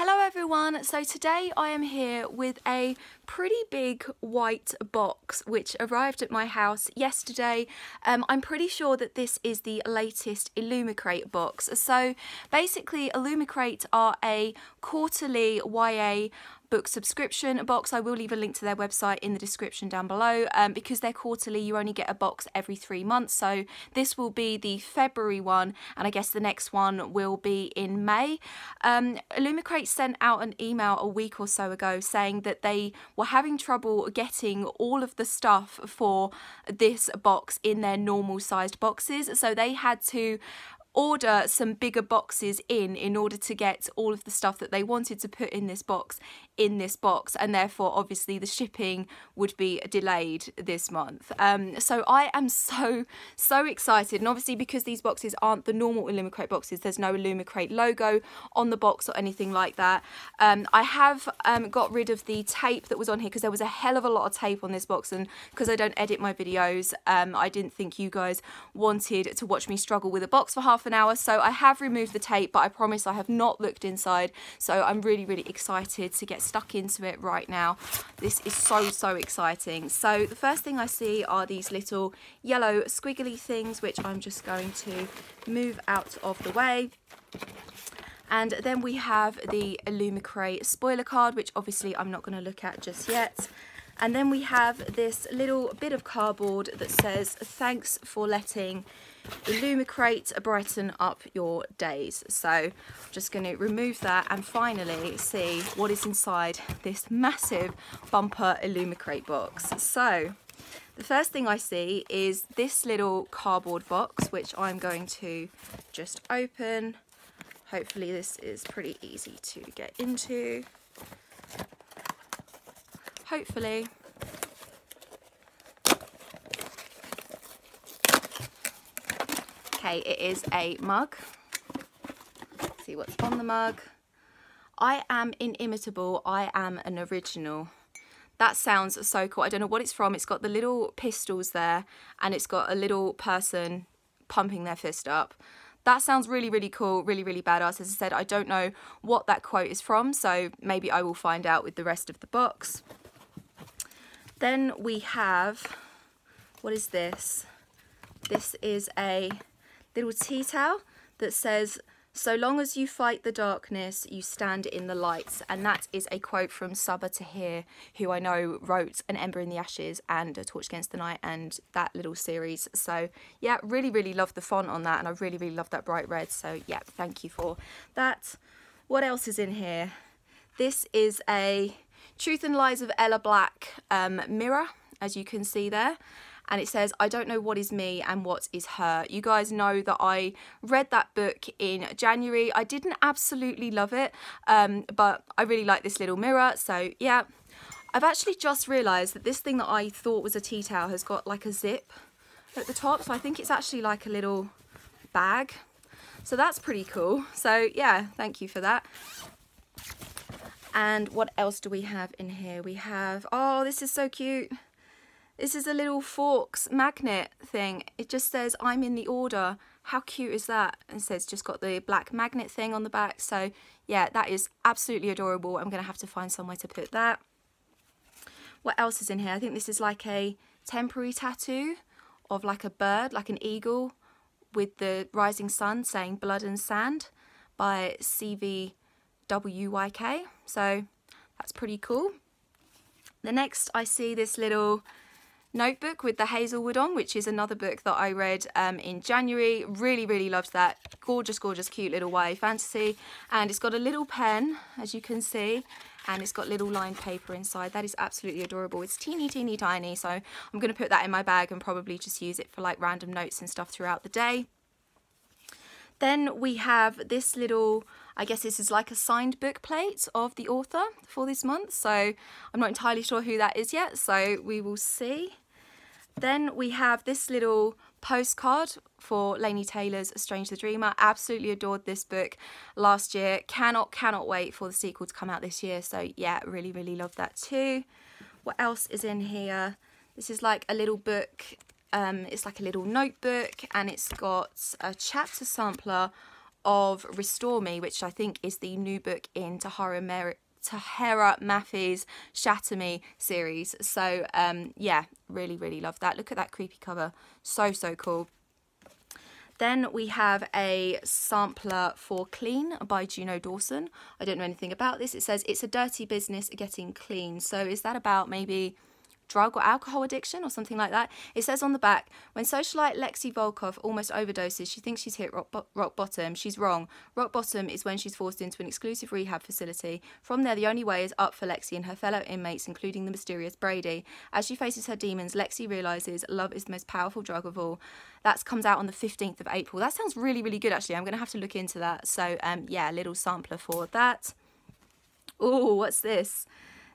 Hello everyone, so today I am here with a pretty big white box which arrived at my house yesterday. I'm pretty sure that this is the latest Illumicrate box. So basically Illumicrate are a quarterly YA book subscription box. I will leave a link to their website in the description down below. Because they're quarterly, you only get a box every 3 months, so this will be the February one and I guess the next one will be in May. Illumicrate sent out an email a week or so ago saying that they were having trouble getting all of the stuff for this box in their normal sized boxes, so they had to order some bigger boxes in order to get all of the stuff that they wanted to put in this box, and therefore obviously the shipping would be delayed this month. So I am so excited, and obviously because these boxes aren't the normal Illumicrate boxes, there's no Illumicrate logo on the box or anything like that. I have got rid of the tape that was on here because there was a hell of a lot of tape on this box, and because I don't edit my videos, I didn't think you guys wanted to watch me struggle with a box for half an hour, so I have removed the tape, but I promise I have not looked inside, so I'm really excited to get stuck into it right now. This is so exciting. So the first thing I see are these little yellow squiggly things, which I'm just going to move out of the way. And then we have the Illumicrate spoiler card, which obviously I'm not going to look at just yet. And then we have this little bit of cardboard that says, "Thanks for letting Illumicrate brighten up your days." So I'm just going to remove that and finally see what is inside this massive bumper Illumicrate box. So the first thing I see is this little cardboard box, which I'm going to just open. Hopefully this is pretty easy to get into. Hopefully. Okay, it is a mug. Let's see what's on the mug. "I am inimitable, I am an original." That sounds so cool. I don't know what it's from. It's got the little pistols there and it's got a little person pumping their fist up. That sounds really cool, really badass. As I said, I don't know what that quote is from, so maybe I will find out with the rest of the box. Then we have, what is this? This is a little tea towel that says, "So long as you fight the darkness, you stand in the light." And that is a quote from Sabaa Tahir, who I know wrote An Ember in the Ashes and A Torch Against the Night and that little series. So yeah, really love the font on that, and I really love that bright red. So yeah, thank you for that. What else is in here? This is a Truth and Lies of Ella Black mirror, as you can see there. And it says, "I don't know what is me and what is her." You guys know that I read that book in January. I didn't absolutely love it, but I really like this little mirror. So yeah, I've actually just realised that this thing that I thought was a tea towel has got like a zip at the top. So I think it's actually like a little bag. So that's pretty cool. So yeah, thank you for that. And what else do we have in here? We have, oh, this is so cute. This is a little forks magnet thing. It just says, "I'm in the order." How cute is that? And it says, just got the black magnet thing on the back. So yeah, that is absolutely adorable. I'm going to have to find somewhere to put that. What else is in here? I think this is like a temporary tattoo of like a bird, like an eagle with the rising sun saying "Blood and Sand" by CVWYK. So that's pretty cool. The next I see this little notebook with the hazelwood on, which is another book that I read in January. Really loved that. Gorgeous cute little YA fantasy. And it's got a little pen, as you can see, and it's got little lined paper inside. That is absolutely adorable. It's teeny tiny, so I'm going to put that in my bag and probably just use it for like random notes and stuff throughout the day. Then we have this little, I guess this is like a signed book plate of the author for this month. So I'm not entirely sure who that is yet, so we will see. Then we have this little postcard for Laini Taylor's Strange the Dreamer. Absolutely adored this book last year. Cannot wait for the sequel to come out this year. So yeah, really love that too. What else is in here? This is like a little book. It's like a little notebook, and it's got a chapter sampler of Restore Me, which I think is the new book in Tahara Mafi's Shatter Me series. So yeah, really love that. Look at that creepy cover. So cool. Then we have a sampler for Clean by Juno Dawson. I don't know anything about this. It says it's a dirty business getting clean. So is that about maybe drug or alcohol addiction or something like that? It says on the back, when socialite Lexi Volkov almost overdoses, she thinks she's hit rock bottom. She's wrong. Rock bottom is when she's forced into an exclusive rehab facility. From there, the only way is up for Lexi and her fellow inmates, including the mysterious Brady. As she faces her demons, Lexi realises love is the most powerful drug of all. That comes out on the 15th of April. That sounds really good, actually. I'm going to have to look into that. So, yeah, a little sampler for that. Oh, what's this?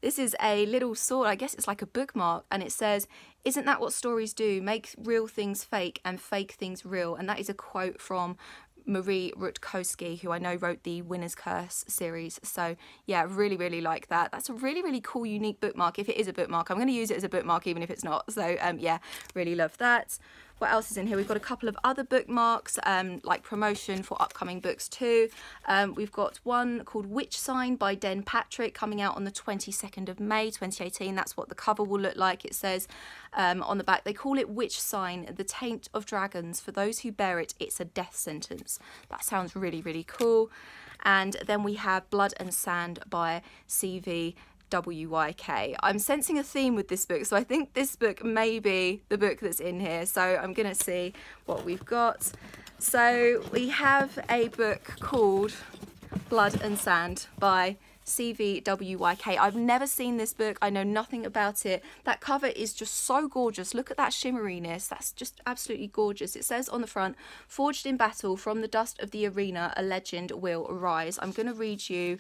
This is a little sword, I guess it's like a bookmark, and it says, "Isn't that what stories do? Make real things fake and fake things real." And that is a quote from Marie Rutkowski, who I know wrote the Winner's Curse series. So yeah, really like that. That's a really cool, unique bookmark. If it is a bookmark, I'm going to use it as a bookmark even if it's not. So yeah, really love that. What else is in here? We've got a couple of other bookmarks, like promotion for upcoming books too. We've got one called Witch Sign by Den Patrick, coming out on the 22nd of May 2018. That's what the cover will look like. It says on the back, they call it Witch Sign, the taint of dragons. For those who bear it, it's a death sentence. That sounds really cool. And then we have Blood and Sand by CV WYK. I'm sensing a theme with this book, so I think this book may be the book that's in here. So I'm gonna see what we've got. So we have a book called Blood and Sand by CVWYK. I've never seen this book. I know nothing about it. That cover is just so gorgeous. Look at that shimmeriness. That's just absolutely gorgeous. It says on the front, "Forged in battle, from the dust of the arena, a legend will arise." I'm going to read you.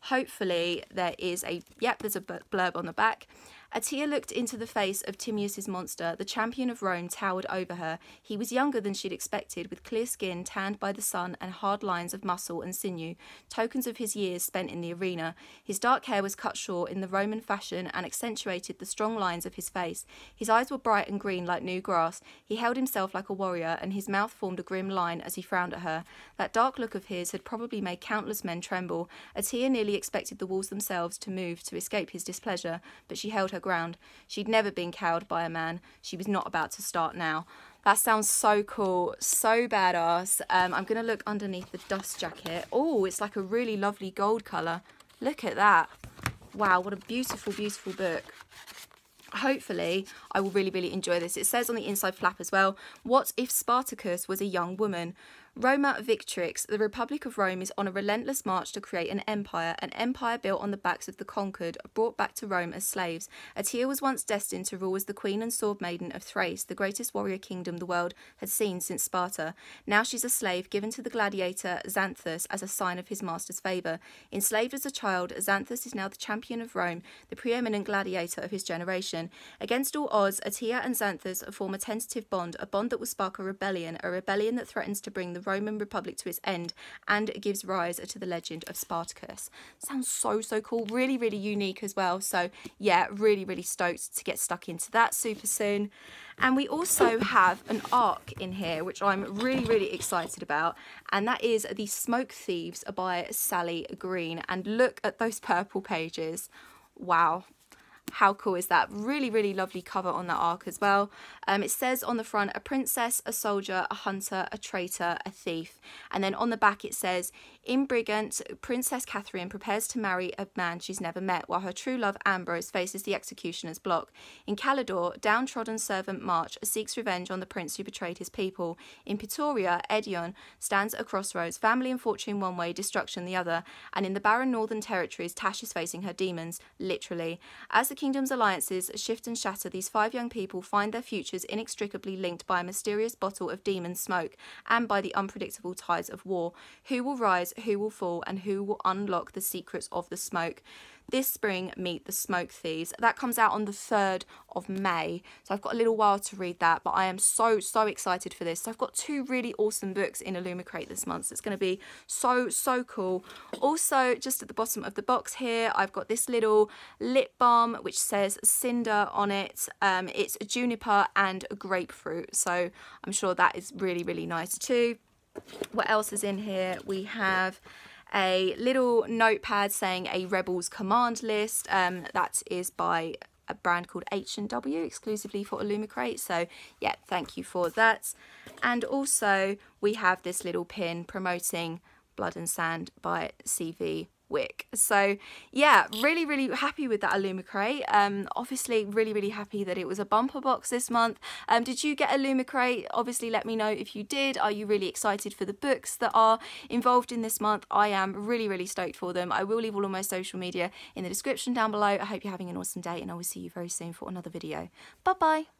Hopefully there is a, yep, there's a blurb on the back. A tear looked into the face of Timaeus' monster. The champion of Rome towered over her. He was younger than she'd expected, with clear skin tanned by the sun and hard lines of muscle and sinew, tokens of his years spent in the arena. His dark hair was cut short in the Roman fashion and accentuated the strong lines of his face. His eyes were bright and green like new grass. He held himself like a warrior, and his mouth formed a grim line as he frowned at her. That dark look of his had probably made countless men tremble. A tear nearly expected the walls themselves to move to escape his displeasure, but she held her ground. She'd never been cowed by a man. She was not about to start now. That sounds so cool, so badass. I'm going to look underneath the dust jacket. Oh, it's like a really lovely gold colour. Look at that. Wow, what a beautiful book. Hopefully I will really enjoy this. It says on the inside flap as well, "What if Spartacus was a young woman?" Roma Victrix, the Republic of Rome is on a relentless march to create an empire built on the backs of the conquered, brought back to Rome as slaves. Atia was once destined to rule as the queen and sword maiden of Thrace, the greatest warrior kingdom the world had seen since Sparta. Now she's a slave given to the gladiator Xanthus as a sign of his master's favour. Enslaved as a child, Xanthus is now the champion of Rome, the preeminent gladiator of his generation. Against all odds, Atia and Xanthus form a tentative bond, a bond that will spark a rebellion that threatens to bring the Roman Republic to its end and gives rise to the legend of Spartacus. Sounds so cool, really unique as well. So yeah, really stoked to get stuck into that super soon. And we also have an ARC in here, which I'm really excited about, and that is The Smoke Thieves by Sally Green. And look at those purple pages. Wow. How cool is that? Really lovely cover on that ARC as well. It says on the front, "A princess, a soldier, a hunter, a traitor, a thief." And then on the back it says, "In Brigant, Princess Catherine prepares to marry a man she's never met, while her true love Ambrose faces the executioner's block. In Calidore, downtrodden servant March seeks revenge on the prince who betrayed his people. In Pretoria, Edion stands at a crossroads, family and fortune one way, destruction the other. And in the barren northern territories, Tash is facing her demons, literally. As the kingdom's alliances shift and shatter, these 5 young people find their futures inextricably linked by a mysterious bottle of demon smoke and by the unpredictable tides of war. Who will rise, who will fall, and who will unlock the secrets of the smoke? This spring, meet The Smoke Thieves." That comes out on the 3rd of May, so I've got a little while to read that, but I am so excited for this. So I've got 2 really awesome books in Illumicrate this month, so it's going to be so cool. Also, just at the bottom of the box here, I've got this little lip balm which says Cinder on it. It's juniper and grapefruit, so I'm sure that is really nice too. What else is in here? We have a little notepad saying a Rebels command list. That is by a brand called H&W, exclusively for Illumicrate. So yeah, thank you for that. And also we have this little pin promoting Blood and Sand by CV Wick. So yeah, really happy with that Illumicrate. Obviously really happy that it was a bumper box this month. Did you get Illumicrate? Obviously let me know if you did. Are you really excited for the books that are involved in this month? I am really stoked for them. I will leave all of my social media in the description down below. I hope you're having an awesome day, and I will see you very soon for another video. Bye bye.